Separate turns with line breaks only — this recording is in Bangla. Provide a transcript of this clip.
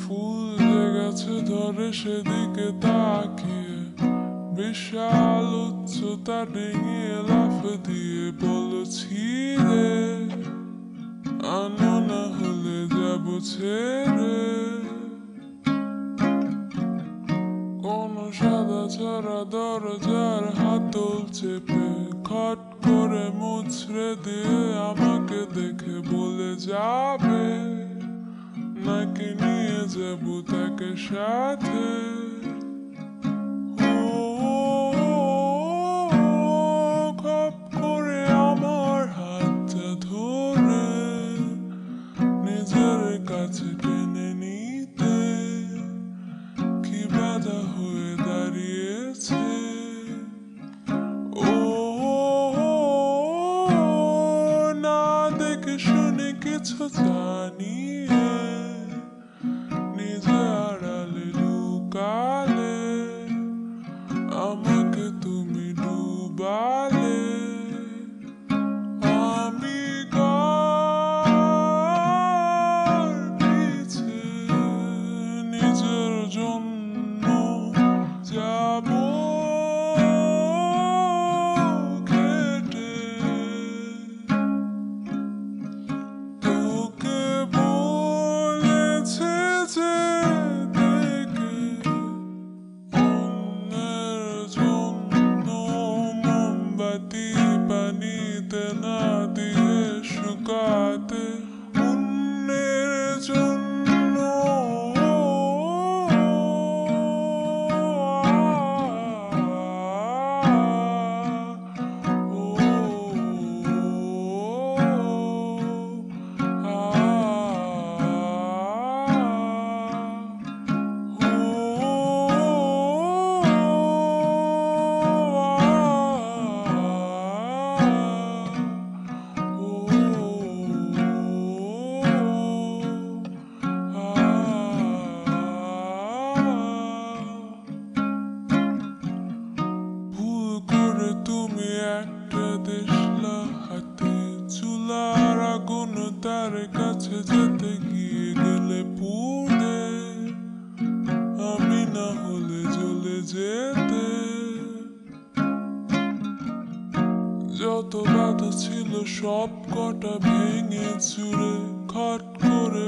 ফুল জেগেছে ধরে সেদিকে তাকিয়ে, বিশাল উচ্চতা ডিঙিয়ে লাফ দিয়ে বলছি রে, আনো না হলে যাব ছেড়ে। কোন সাদা ছাড়া দরজার হাতল চেপে খট করে মুচড়ে দিয়ে আমাকে দেখে বলে যাবে, নাকি নিয়ে যাবো তাকে সাথে। খপ করে আমার হাতটা ধরে নিজের কাছে টেনে নিতে কি বাধা হয়ে দাঁড়িয়েছে। ও না দেখে শুনে কিছু জানিয়ে নিজে আড়ালে লুকালে আমাকে তুমি ডুবালে। আমি কার পিছে নিজের জন্য যাব কেটে, তোকে বলেছে যে দেখে অন্যের জন্য মোমবাতি পানিতে না দিয়ে শুকাতে, অন্যের জন্য তুমি একটা দেশলা হাতে চুলার আগুন তার কাছে যেতে গিয়ে গেলে পুড়ে, আমি না হলে জ্বলে যেতে। যত বাধা ছিল সব কটা ভেঙে চুরে খট করে